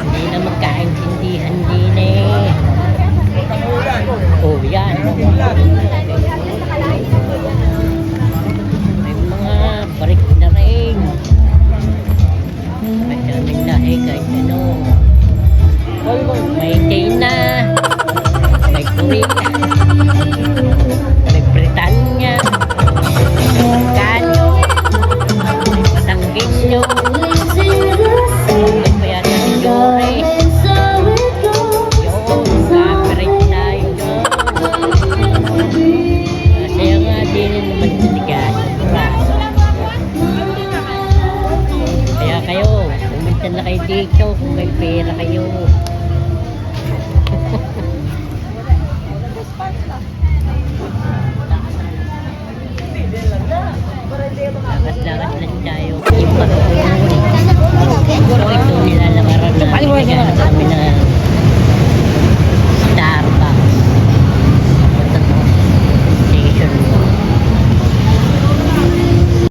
Hindi na magkaintindihan din eh. Oh, yan. May mga barik na rin. Masyaming lahi kahit ano. May China, may Korea, may Britanya, may Magkano, may Patanggino. Kaya kayo, pumunta na kayo dito kung may